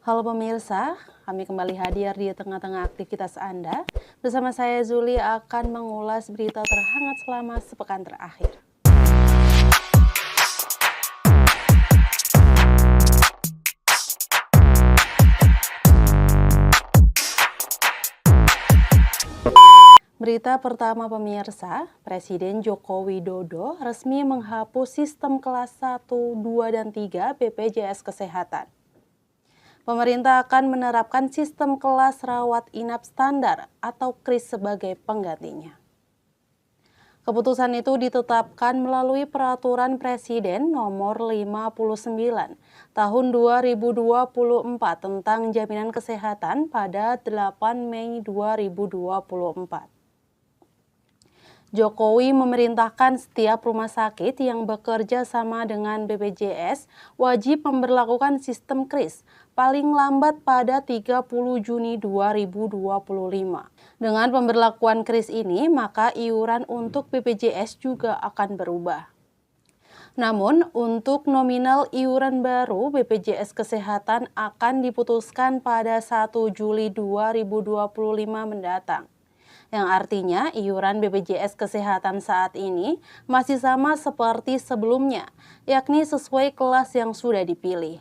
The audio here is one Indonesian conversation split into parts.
Halo pemirsa, kami kembali hadir di tengah-tengah aktivitas Anda. Bersama saya Zuli akan mengulas berita terhangat selama sepekan terakhir. Berita pertama pemirsa, Presiden Joko Widodo resmi menghapus sistem kelas 1, 2, dan 3 BPJS Kesehatan. Pemerintah akan menerapkan sistem kelas rawat inap standar atau KRIS sebagai penggantinya. Keputusan itu ditetapkan melalui Peraturan Presiden Nomor 59 Tahun 2024 tentang Jaminan Kesehatan pada 8 Mei 2024. Jokowi memerintahkan setiap rumah sakit yang bekerja sama dengan BPJS wajib memberlakukan sistem KRIS paling lambat pada 30 Juni 2025. Dengan pemberlakuan KRIS ini, maka iuran untuk BPJS juga akan berubah. Namun, untuk nominal iuran baru BPJS Kesehatan akan diputuskan pada 1 Juli 2025 mendatang. Yang artinya iuran BPJS Kesehatan saat ini masih sama seperti sebelumnya, yakni sesuai kelas yang sudah dipilih.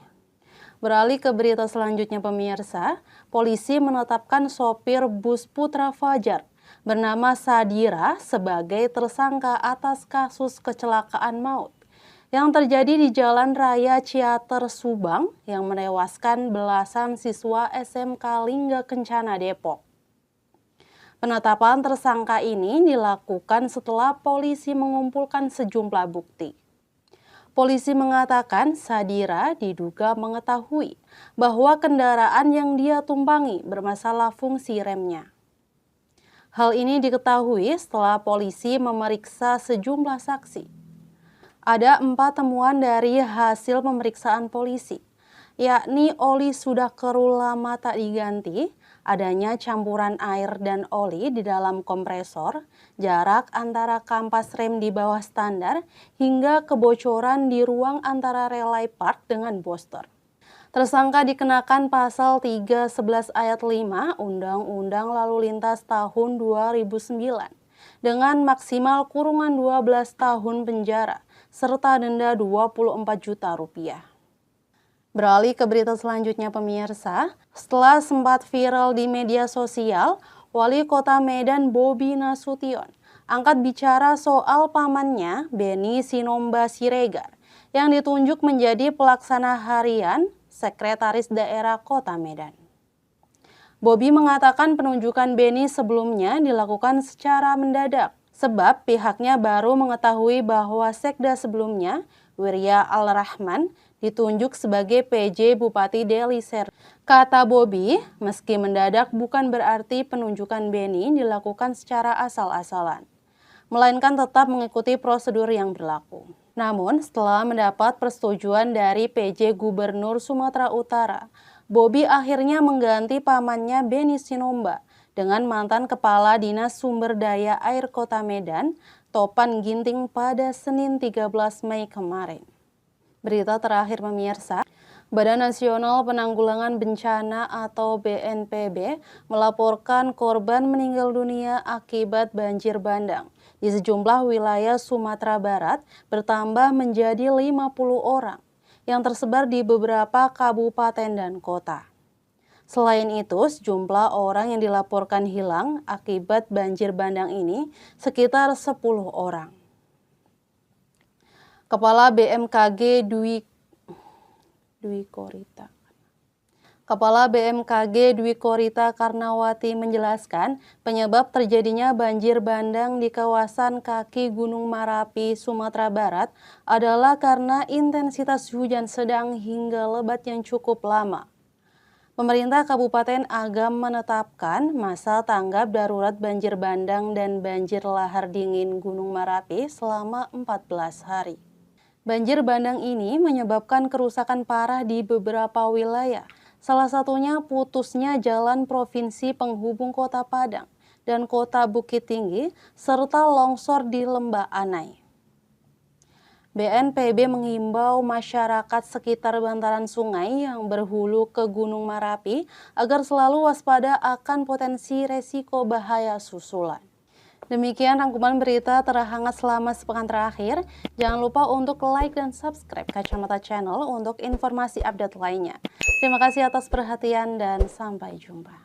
Beralih ke berita selanjutnya pemirsa, polisi menetapkan sopir bus Putra Fajar bernama Sadira sebagai tersangka atas kasus kecelakaan maut yang terjadi di Jalan Raya Ciater Subang yang menewaskan belasan siswa SMK Lingga Kencana Depok. Penetapan tersangka ini dilakukan setelah polisi mengumpulkan sejumlah bukti. Polisi mengatakan Sadira diduga mengetahui bahwa kendaraan yang dia tumpangi bermasalah fungsi remnya. Hal ini diketahui setelah polisi memeriksa sejumlah saksi. Ada 4 temuan dari hasil pemeriksaan polisi, yakni oli sudah keruh lama tak diganti, adanya campuran air dan oli di dalam kompresor, jarak antara kampas rem di bawah standar, hingga kebocoran di ruang antara relay part dengan booster. Tersangka dikenakan pasal 311 ayat 5 Undang-Undang Lalu Lintas tahun 2009 dengan maksimal kurungan 12 tahun penjara serta denda Rp24 juta. Beralih ke berita selanjutnya pemirsa, setelah sempat viral di media sosial, Wali Kota Medan Bobi Nasution angkat bicara soal pamannya Beni Sinomba Siregar yang ditunjuk menjadi pelaksana harian Sekretaris Daerah Kota Medan. Bobi mengatakan penunjukan Beni sebelumnya dilakukan secara mendadak sebab pihaknya baru mengetahui bahwa sekda sebelumnya, Wirya Al-Rahman, ditunjuk sebagai PJ Bupati Deli Serdang. Kata Bobi, meski mendadak bukan berarti penunjukan Beni dilakukan secara asal-asalan, melainkan tetap mengikuti prosedur yang berlaku. Namun, setelah mendapat persetujuan dari PJ Gubernur Sumatera Utara, Bobi akhirnya mengganti pamannya Beni Sinomba dengan mantan Kepala Dinas Sumber Daya Air Kota Medan, Topan Ginting pada Senin 13 Mei kemarin. Berita terakhir pemirsa, Badan Nasional Penanggulangan Bencana atau BNPB melaporkan korban meninggal dunia akibat banjir bandang di sejumlah wilayah Sumatera Barat bertambah menjadi 50 orang yang tersebar di beberapa kabupaten dan kota. Selain itu, sejumlah orang yang dilaporkan hilang akibat banjir bandang ini sekitar 10 orang. Kepala BMKG Dwi Korita Karnawati menjelaskan penyebab terjadinya banjir bandang di kawasan kaki Gunung Marapi, Sumatera Barat adalah karena intensitas hujan sedang hingga lebat yang cukup lama. Pemerintah Kabupaten Agam menetapkan masa tanggap darurat banjir bandang dan banjir lahar dingin Gunung Marapi selama 14 hari. Banjir bandang ini menyebabkan kerusakan parah di beberapa wilayah, salah satunya putusnya jalan provinsi penghubung Kota Padang dan Kota Bukit Tinggi, serta longsor di Lembah Anai. BNPB mengimbau masyarakat sekitar bantaran sungai yang berhulu ke Gunung Merapi agar selalu waspada akan potensi resiko bahaya susulan. Demikian rangkuman berita terhangat selama sepekan terakhir. Jangan lupa untuk like dan subscribe Kacamata Channel untuk informasi update lainnya. Terima kasih atas perhatian dan sampai jumpa.